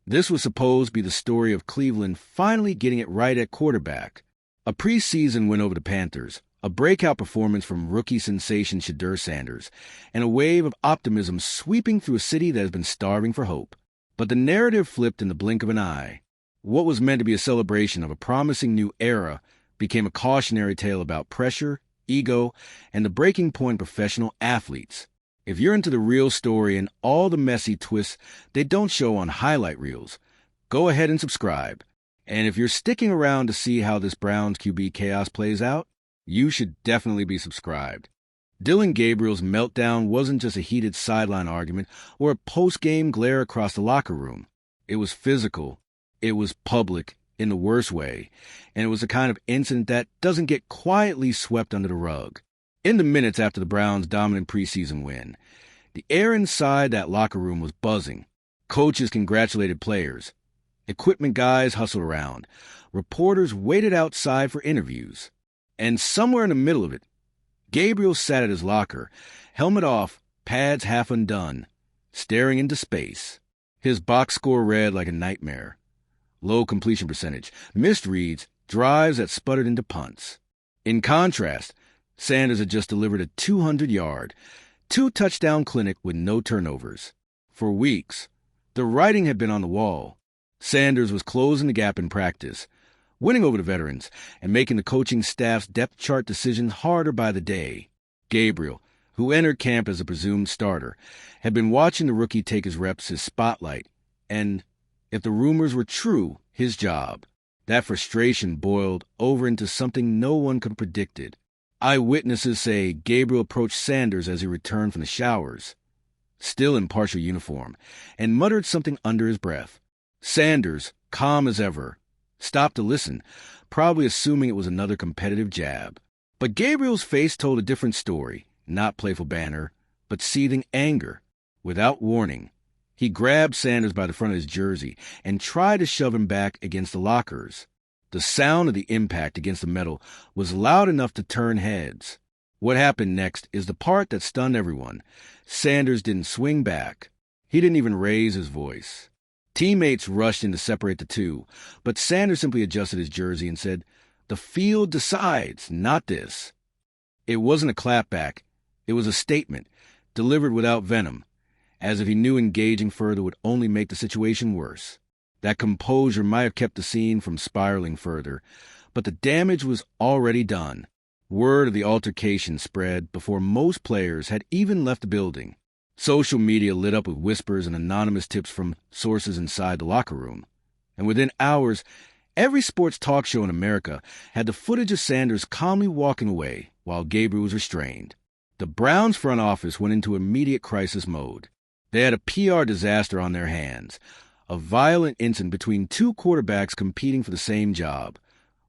This was supposed to be the story of Cleveland finally getting it right at quarterback. A preseason win over the Panthers, a breakout performance from rookie sensation Shedeur Sanders, and a wave of optimism sweeping through a city that has been starving for hope. But the narrative flipped in the blink of an eye. What was meant to be a celebration of a promising new era became a cautionary tale about pressure, ego, and the breaking point of professional athletes. If you're into the real story and all the messy twists they don't show on highlight reels, go ahead and subscribe. And if you're sticking around to see how this Browns QB chaos plays out, you should definitely be subscribed. Dillon Gabriel's meltdown wasn't just a heated sideline argument or a post-game glare across the locker room. It was physical. It was public in the worst way, and it was the kind of incident that doesn't get quietly swept under the rug. In the minutes after the Browns' dominant preseason win, the air inside that locker room was buzzing. Coaches congratulated players. Equipment guys hustled around. Reporters waited outside for interviews. And somewhere in the middle of it, Gabriel sat at his locker, helmet off, pads half undone, staring into space. His box score read like a nightmare. Low completion percentage, missed reads, drives that sputtered into punts. In contrast, Sanders had just delivered a 200-yard, 2-touchdown clinic with no turnovers. For weeks, the writing had been on the wall. Sanders was closing the gap in practice, winning over the veterans, and making the coaching staff's depth chart decisions harder by the day. Gabriel, who entered camp as a presumed starter, had been watching the rookie take his reps, his spotlight, and, if the rumors were true, his job. That frustration boiled over into something no one could have predicted. Eyewitnesses say Gabriel approached Sanders as he returned from the showers, still in partial uniform, and muttered something under his breath. Sanders, calm as ever, stopped to listen, probably assuming it was another competitive jab. But Gabriel's face told a different story, not playful banter, but seething anger. Without warning, he grabbed Sanders by the front of his jersey and tried to shove him back against the lockers. The sound of the impact against the metal was loud enough to turn heads. What happened next is the part that stunned everyone. Sanders didn't swing back. He didn't even raise his voice. Teammates rushed in to separate the two, but Sanders simply adjusted his jersey and said, "The field decides, not this." It wasn't a clapback. It was a statement, delivered without venom, as if he knew engaging further would only make the situation worse. That composure might have kept the scene from spiraling further, but the damage was already done. Word of the altercation spread before most players had even left the building. Social media lit up with whispers and anonymous tips from sources inside the locker room. And within hours, every sports talk show in America had the footage of Sanders calmly walking away while Gabriel was restrained. The Browns front office went into immediate crisis mode. They had a PR disaster on their hands, a violent incident between two quarterbacks competing for the same job,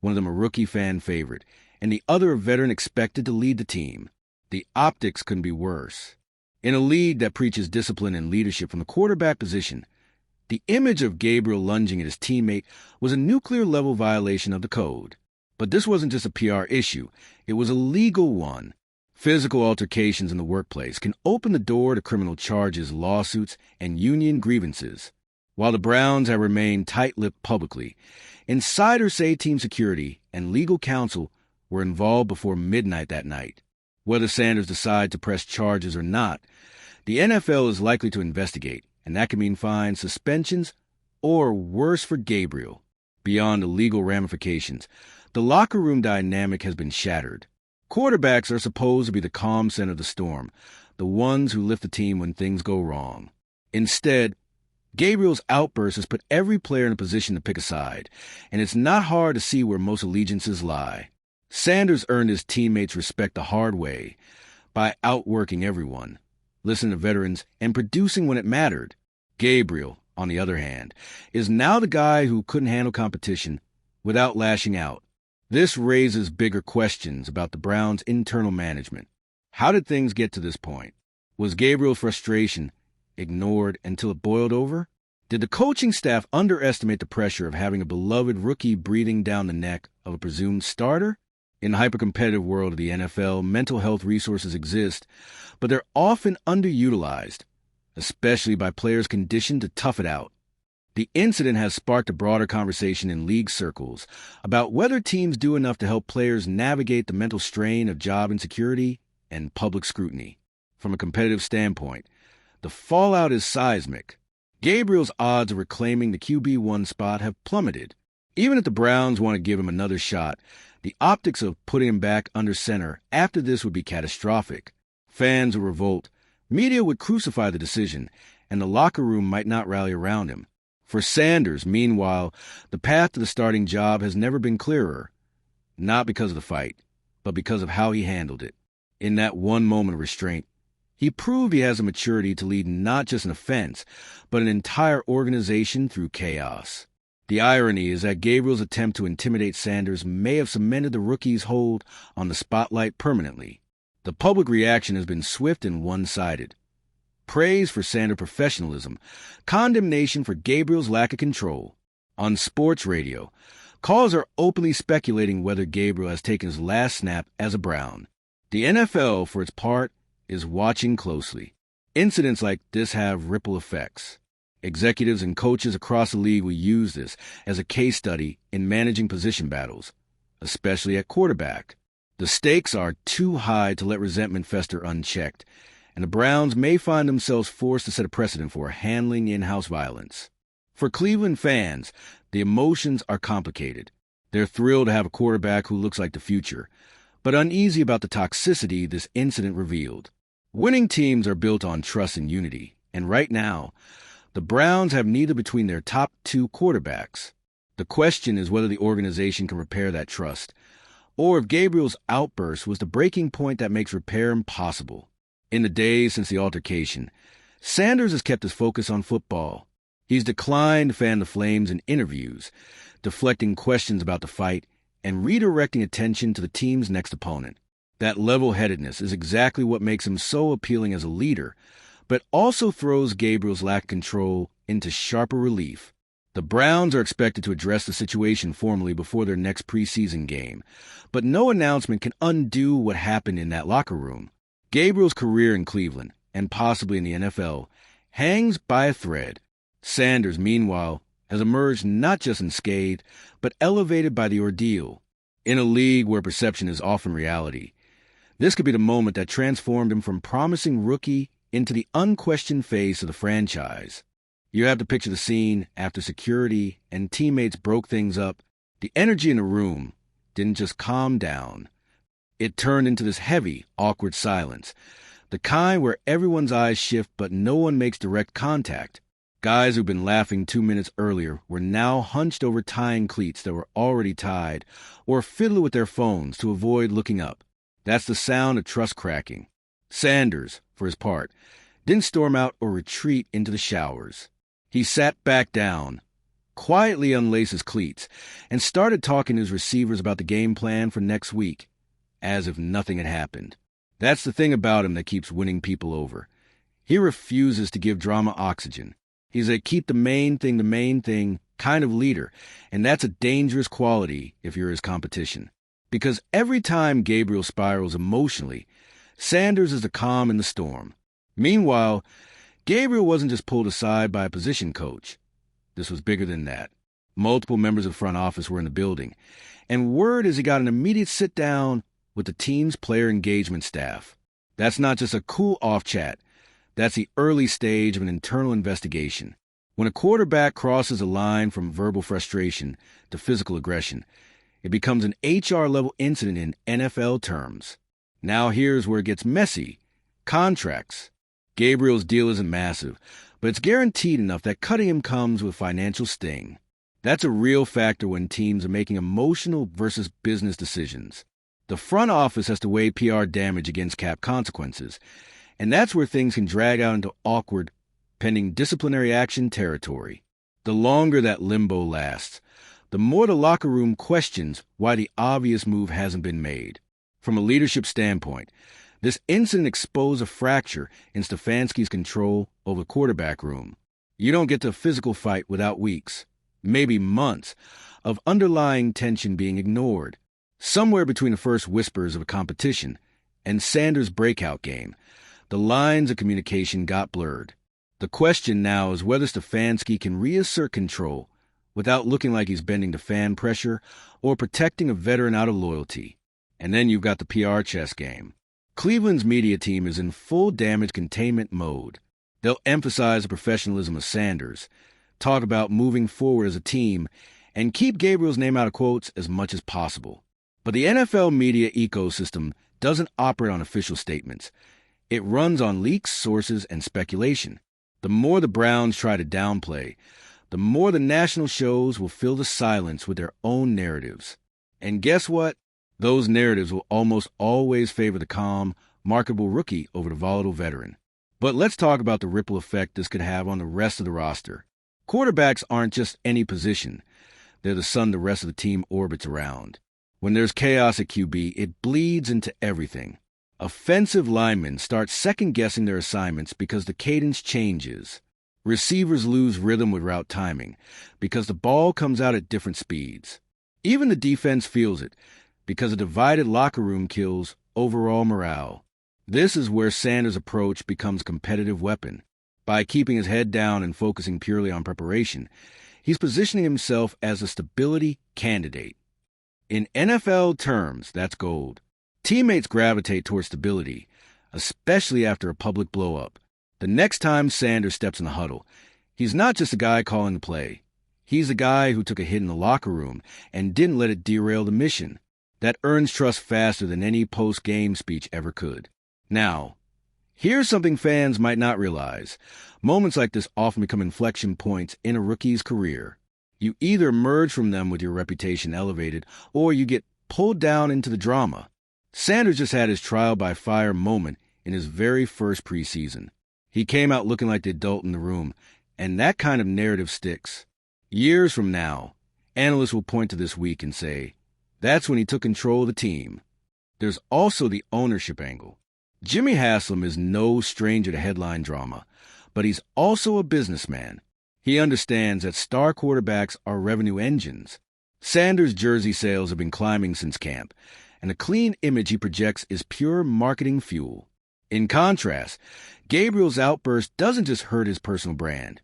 one of them a rookie fan favorite, and the other a veteran expected to lead the team. The optics couldn't be worse. In a league that preaches discipline and leadership from the quarterback position, the image of Gabriel lunging at his teammate was a nuclear-level violation of the code. But this wasn't just a PR issue. It was a legal one. Physical altercations in the workplace can open the door to criminal charges, lawsuits, and union grievances. While the Browns have remained tight-lipped publicly, insiders say team security and legal counsel were involved before midnight that night. Whether Sanders decides to press charges or not, the NFL is likely to investigate, and that can mean fines, suspensions, or worse for Gabriel. Beyond the legal ramifications, the locker room dynamic has been shattered. Quarterbacks are supposed to be the calm center of the storm, the ones who lift the team when things go wrong. Instead, Gabriel's outburst has put every player in a position to pick a side, and it's not hard to see where most allegiances lie. Sanders earned his teammates' respect the hard way, by outworking everyone, listening to veterans, and producing when it mattered. Gabriel, on the other hand, is now the guy who couldn't handle competition without lashing out. This raises bigger questions about the Browns' internal management. How did things get to this point? Was Gabriel's frustration ignored until it boiled over? Did the coaching staff underestimate the pressure of having a beloved rookie breathing down the neck of a presumed starter? In the hyper-competitive world of the NFL, mental health resources exist, but they're often underutilized, especially by players conditioned to tough it out. The incident has sparked a broader conversation in league circles about whether teams do enough to help players navigate the mental strain of job insecurity and public scrutiny. From a competitive standpoint, the fallout is seismic. Gabriel's odds of reclaiming the QB1 spot have plummeted. Even if the Browns want to give him another shot, the optics of putting him back under center after this would be catastrophic. Fans would revolt, media would crucify the decision, and the locker room might not rally around him. For Sanders, meanwhile, the path to the starting job has never been clearer. Not because of the fight, but because of how he handled it. In that one moment of restraint, he proved he has the maturity to lead not just an offense, but an entire organization through chaos. The irony is that Gabriel's attempt to intimidate Sanders may have cemented the rookie's hold on the spotlight permanently. The public reaction has been swift and one-sided. Praise for Sanders' professionalism, condemnation for Gabriel's lack of control. On sports radio, callers are openly speculating whether Gabriel has taken his last snap as a Brown. The NFL, for its part, is watching closely. Incidents like this have ripple effects. Executives and coaches across the league will use this as a case study in managing position battles, especially at quarterback. The stakes are too high to let resentment fester unchecked, and the Browns may find themselves forced to set a precedent for handling in-house violence. For Cleveland fans, the emotions are complicated. They're thrilled to have a quarterback who looks like the future, but uneasy about the toxicity this incident revealed. Winning teams are built on trust and unity, and right now, the Browns have neither between their top two quarterbacks. The question is whether the organization can repair that trust, or if Gabriel's outburst was the breaking point that makes repair impossible. In the days since the altercation, Sanders has kept his focus on football. He's declined to fan the flames in interviews, deflecting questions about the fight and redirecting attention to the team's next opponent. That level-headedness is exactly what makes him so appealing as a leader, but also throws Gabriel's lack of control into sharper relief. The Browns are expected to address the situation formally before their next preseason game, but no announcement can undo what happened in that locker room. Gabriel's career in Cleveland, and possibly in the NFL, hangs by a thread. Sanders, meanwhile, has emerged not just unscathed, but elevated by the ordeal. In a league where perception is often reality, this could be the moment that transformed him from promising rookie into the unquestioned face of the franchise. You have to picture the scene after security and teammates broke things up. The energy in the room didn't just calm down. It turned into this heavy, awkward silence, the kind where everyone's eyes shift but no one makes direct contact. Guys who'd been laughing 2 minutes earlier were now hunched over tying cleats that were already tied or fiddling with their phones to avoid looking up. That's the sound of trust cracking. Sanders, for his part, didn't storm out or retreat into the showers. He sat back down, quietly unlaced his cleats, and started talking to his receivers about the game plan for next week, as if nothing had happened. That's the thing about him that keeps winning people over. He refuses to give drama oxygen. He's a keep the main thing kind of leader, and that's a dangerous quality if you're his competition. Because every time Gabriel spirals emotionally, Sanders is the calm in the storm. Meanwhile, Gabriel wasn't just pulled aside by a position coach. This was bigger than that. Multiple members of the front office were in the building, and word is he got an immediate sit-down with the team's player engagement staff. That's not just a cool-off chat. That's the early stage of an internal investigation. When a quarterback crosses a line from verbal frustration to physical aggression, it becomes an HR-level incident in NFL terms. Now here's where it gets messy. Contracts. Gabriel's deal isn't massive, but it's guaranteed enough that cutting him comes with financial sting. That's a real factor when teams are making emotional versus business decisions. The front office has to weigh PR damage against cap consequences, and that's where things can drag out into awkward, pending disciplinary action territory. The longer that limbo lasts, the more the locker room questions why the obvious move hasn't been made. From a leadership standpoint, this incident exposed a fracture in Stefanski's control over the quarterback room. You don't get to a physical fight without weeks, maybe months, of underlying tension being ignored. Somewhere between the first whispers of a competition and Sanders' breakout game, the lines of communication got blurred. The question now is whether Stefanski can reassert control without looking like he's bending to fan pressure or protecting a veteran out of loyalty. And then you've got the PR chess game. Cleveland's media team is in full damage containment mode. They'll emphasize the professionalism of Sanders, talk about moving forward as a team, and keep Gabriel's name out of quotes as much as possible. But the NFL media ecosystem doesn't operate on official statements. It runs on leaks, sources, and speculation. The more the Browns try to downplay, the more the national shows will fill the silence with their own narratives. And guess what? Those narratives will almost always favor the calm, marketable rookie over the volatile veteran. But let's talk about the ripple effect this could have on the rest of the roster. Quarterbacks aren't just any position. They're the sun the rest of the team orbits around. When there's chaos at QB, it bleeds into everything. Offensive linemen start second-guessing their assignments because the cadence changes. Receivers lose rhythm with route timing because the ball comes out at different speeds. Even the defense feels it because a divided locker room kills overall morale. This is where Sanders' approach becomes a competitive weapon. By keeping his head down and focusing purely on preparation, he's positioning himself as a stability candidate. In NFL terms, that's gold. Teammates gravitate towards stability, especially after a public blow-up. The next time Sanders steps in the huddle, he's not just a guy calling the play. He's a guy who took a hit in the locker room and didn't let it derail the mission. That earns trust faster than any post-game speech ever could. Now, here's something fans might not realize. Moments like this often become inflection points in a rookie's career. You either emerge from them with your reputation elevated, or you get pulled down into the drama. Sanders just had his trial-by-fire moment in his very first preseason. He came out looking like the adult in the room, and that kind of narrative sticks. Years from now, analysts will point to this week and say, that's when he took control of the team. There's also the ownership angle. Jimmy Haslam is no stranger to headline drama, but he's also a businessman. He understands that star quarterbacks are revenue engines. Sanders' jersey sales have been climbing since camp, and the clean image he projects is pure marketing fuel. In contrast, Gabriel's outburst doesn't just hurt his personal brand.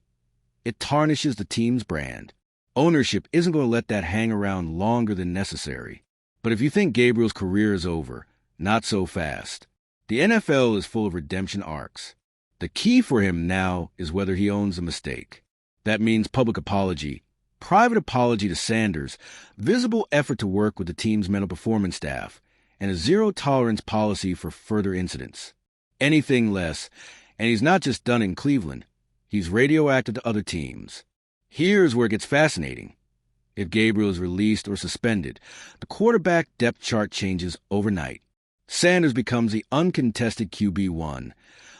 It tarnishes the team's brand. Ownership isn't going to let that hang around longer than necessary. But if you think Gabriel's career is over, not so fast. The NFL is full of redemption arcs. The key for him now is whether he owns the mistake. That means public apology, private apology to Sanders, visible effort to work with the team's mental performance staff, and a zero-tolerance policy for further incidents. Anything less, and he's not just done in Cleveland. He's radioactive to other teams. Here's where it gets fascinating. If Gabriel is released or suspended, the quarterback depth chart changes overnight. Sanders becomes the uncontested QB1,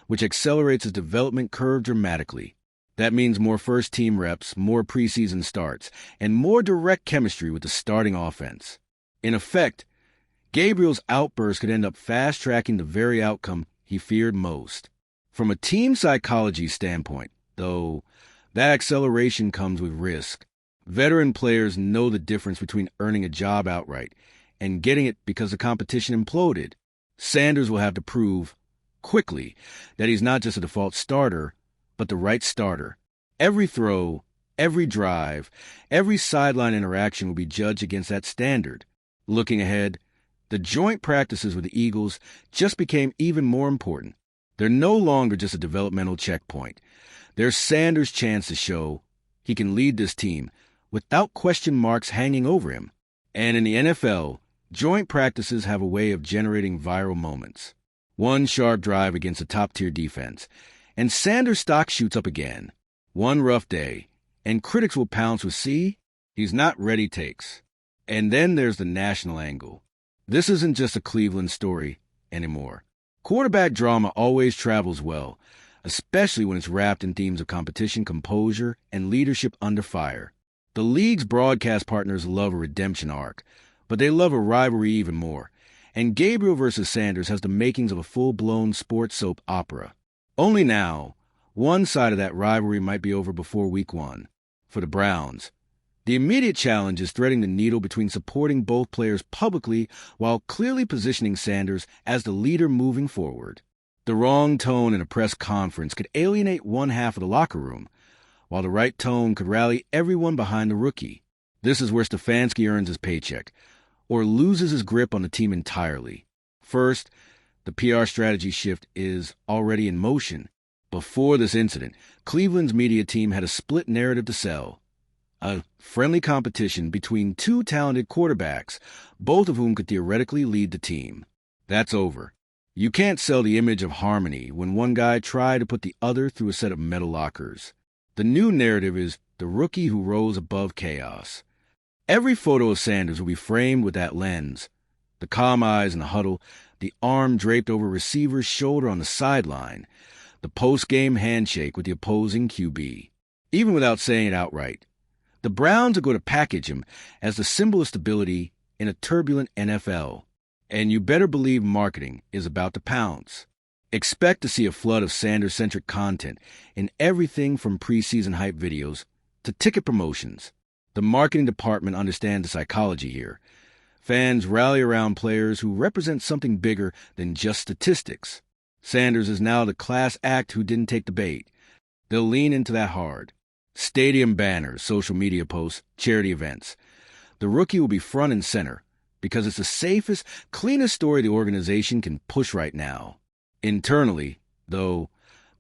which accelerates his development curve dramatically. That means more first-team reps, more preseason starts, and more direct chemistry with the starting offense. In effect, Gabriel's outburst could end up fast-tracking the very outcome he feared most. From a team psychology standpoint, though, that acceleration comes with risk. Veteran players know the difference between earning a job outright and getting it because the competition imploded. Sanders will have to prove, quickly, that he's not just a default starter, but the right starter. Every throw, every drive, every sideline interaction will be judged against that standard. Looking ahead, the joint practices with the Eagles just became even more important. They're no longer just a developmental checkpoint. They're Sanders' chance to show he can lead this team without question marks hanging over him. And in the NFL, joint practices have a way of generating viral moments. One sharp drive against a top-tier defense, and Sanders' stock shoots up again. One rough day, and critics will pounce with, see, he's not ready takes. And then there's the national angle. This isn't just a Cleveland story anymore. Quarterback drama always travels well, especially when it's wrapped in themes of competition, composure, and leadership under fire. The league's broadcast partners love a redemption arc, but they love a rivalry even more. And Gabriel versus Sanders has the makings of a full-blown sports soap opera. Only now, one side of that rivalry might be over before week 1. For the Browns, the immediate challenge is threading the needle between supporting both players publicly while clearly positioning Sanders as the leader moving forward. The wrong tone in a press conference could alienate one half of the locker room, while the right tone could rally everyone behind the rookie. This is where Stefanski earns his paycheck, or loses his grip on the team entirely. First, the PR strategy shift is already in motion. Before this incident, Cleveland's media team had a split narrative to sell. A friendly competition between two talented quarterbacks, both of whom could theoretically lead the team. That's over. You can't sell the image of harmony when one guy tried to put the other through a set of metal lockers. The new narrative is the rookie who rose above chaos. Every photo of Sanders will be framed with that lens. The calm eyes in the huddle, the arm draped over a receiver's shoulder on the sideline, the post-game handshake with the opposing QB. Even without saying it outright, the Browns are going to package him as the symbol of stability in a turbulent NFL. And you better believe marketing is about to pounce. Expect to see a flood of Sanders-centric content in everything from preseason hype videos to ticket promotions. The marketing department understands the psychology here. Fans rally around players who represent something bigger than just statistics. Sanders is now the class act who didn't take the bait. They'll lean into that hard. Stadium banners, social media posts, charity events. The rookie will be front and center because it's the safest, cleanest story the organization can push right now. Internally, though,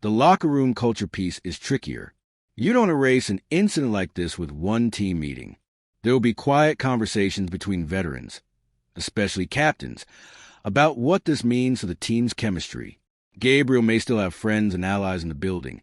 the locker room culture piece is trickier. You don't erase an incident like this with one team meeting. There will be quiet conversations between veterans, especially captains, about what this means to the team's chemistry. Gabriel may still have friends and allies in the building,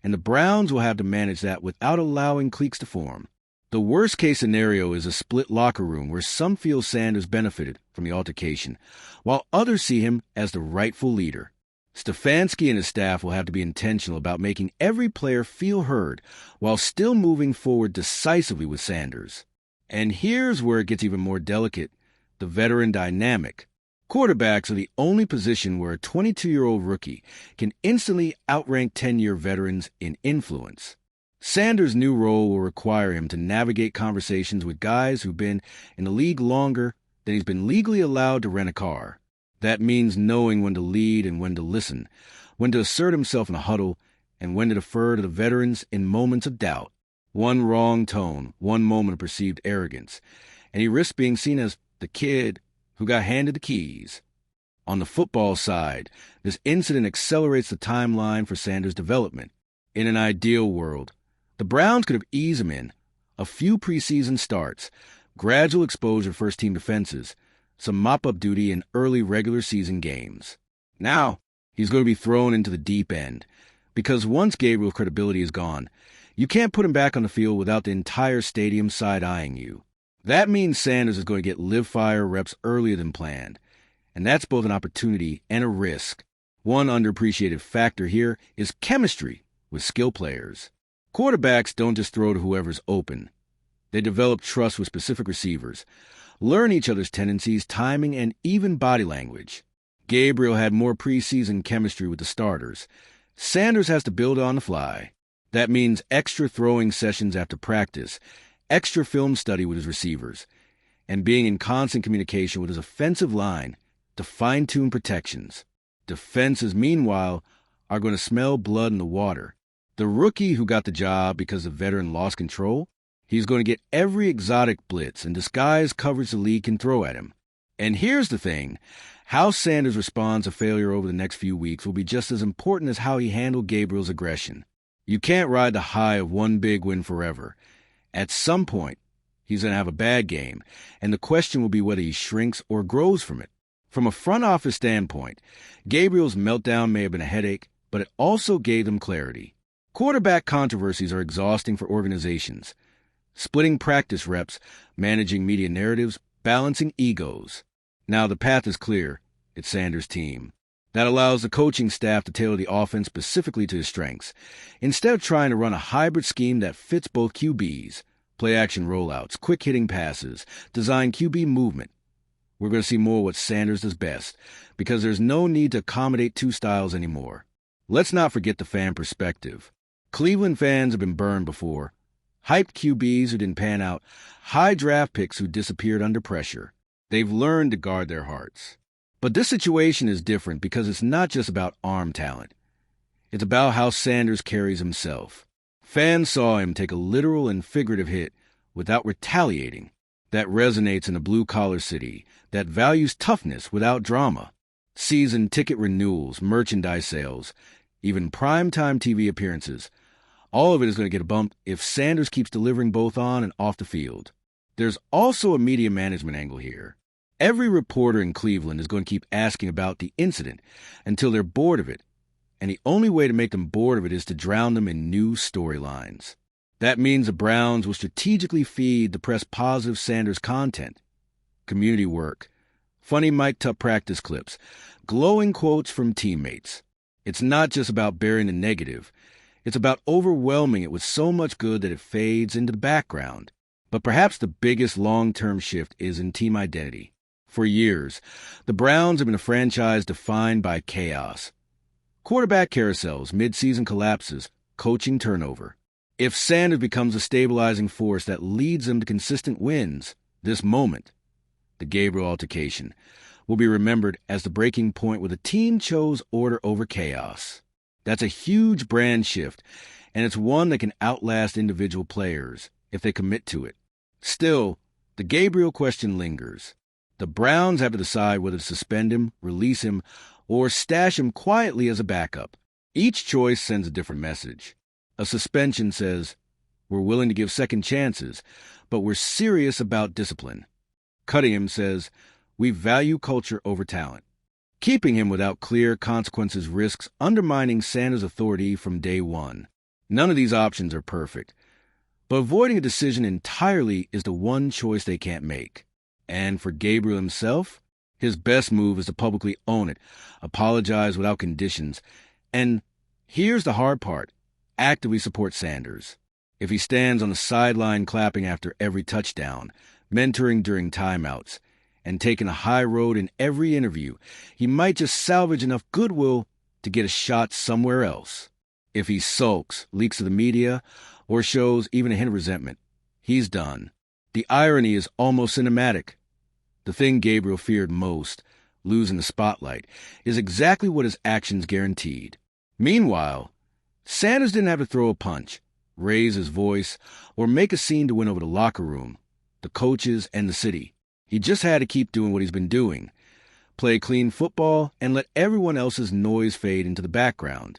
and the Browns will have to manage that without allowing cliques to form. The worst-case scenario is a split locker room where some feel Sanders benefited from the altercation, while others see him as the rightful leader. Stefanski and his staff will have to be intentional about making every player feel heard while still moving forward decisively with Sanders. And here's where it gets even more delicate, the veteran dynamic. Quarterbacks are the only position where a 22-year-old rookie can instantly outrank 10-year veterans in influence. Sanders' new role will require him to navigate conversations with guys who've been in the league longer than he's been legally allowed to rent a car. That means knowing when to lead and when to listen, when to assert himself in a huddle, and when to defer to the veterans in moments of doubt. One wrong tone, one moment of perceived arrogance, and he risks being seen as the kid who got handed the keys. On the football side, this incident accelerates the timeline for Sanders' development. In an ideal world, the Browns could have eased him in. A few preseason starts, gradual exposure to first-team defenses, some mop-up duty in early regular season games. Now, he's going to be thrown into the deep end, because once Gabriel's credibility is gone, you can't put him back on the field without the entire stadium side-eyeing you. That means Sanders is going to get live-fire reps earlier than planned, and that's both an opportunity and a risk. One underappreciated factor here is chemistry with skill players. Quarterbacks don't just throw to whoever's open. They develop trust with specific receivers, learn each other's tendencies, timing, and even body language. Gabriel had more preseason chemistry with the starters. Sanders has to build on the fly. That means extra throwing sessions after practice, extra film study with his receivers, and being in constant communication with his offensive line to fine-tune protections. Defenses, meanwhile, are going to smell blood in the water. The rookie who got the job because the veteran lost control, he's going to get every exotic blitz and disguised coverage the league can throw at him. And here's the thing. How Sanders responds to failure over the next few weeks will be just as important as how he handled Gabriel's aggression. You can't ride the high of one big win forever. At some point, he's going to have a bad game, and the question will be whether he shrinks or grows from it. From a front office standpoint, Gabriel's meltdown may have been a headache, but it also gave them clarity. Quarterback controversies are exhausting for organizations. Splitting practice reps, managing media narratives, balancing egos. Now the path is clear. It's Sanders' team. That allows the coaching staff to tailor the offense specifically to his strengths, instead of trying to run a hybrid scheme that fits both QBs, play-action rollouts, quick-hitting passes, design QB movement. We're going to see more what Sanders does best, because there's no need to accommodate two styles anymore. Let's not forget the fan perspective. Cleveland fans have been burned before. Hyped QBs who didn't pan out, high draft picks who disappeared under pressure. They've learned to guard their hearts. But this situation is different because it's not just about arm talent. It's about how Sanders carries himself. Fans saw him take a literal and figurative hit without retaliating. That resonates in a blue-collar city that values toughness without drama. Season ticket renewals, merchandise sales, even primetime TV appearances. All of it is going to get a bump if Sanders keeps delivering both on and off the field. There's also a media management angle here. Every reporter in Cleveland is going to keep asking about the incident until they're bored of it, and the only way to make them bored of it is to drown them in new storylines. That means the Browns will strategically feed the press positive Sanders content. Community work, funny mic'd up practice clips, glowing quotes from teammates. It's not just about burying the negative. It's about overwhelming it with so much good that it fades into the background. But perhaps the biggest long-term shift is in team identity. For years, the Browns have been a franchise defined by chaos. Quarterback carousels, mid-season collapses, coaching turnover. If Sanders becomes a stabilizing force that leads them to consistent wins, this moment, the Gabriel altercation, will be remembered as the breaking point where the team chose order over chaos. That's a huge brand shift, and it's one that can outlast individual players if they commit to it. Still, the Gabriel question lingers. The Browns have to decide whether to suspend him, release him, or stash him quietly as a backup. Each choice sends a different message. A suspension says, we're willing to give second chances, but we're serious about discipline. Cutting him says, we value culture over talent. Keeping him without clear consequences risks undermining Sanders' authority from day one. None of these options are perfect, but avoiding a decision entirely is the one choice they can't make. And for Gabriel himself, his best move is to publicly own it, apologize without conditions, and here's the hard part, actively support Sanders. If he stands on the sideline clapping after every touchdown, mentoring during timeouts, and taking a high road in every interview, he might just salvage enough goodwill to get a shot somewhere else. If he sulks, leaks to the media, or shows even a hint of resentment, he's done. The irony is almost cinematic. The thing Gabriel feared most, losing the spotlight, is exactly what his actions guaranteed. Meanwhile, Sanders didn't have to throw a punch, raise his voice, or make a scene to win over the locker room, the coaches, and the city. He just had to keep doing what he's been doing, play clean football, and let everyone else's noise fade into the background.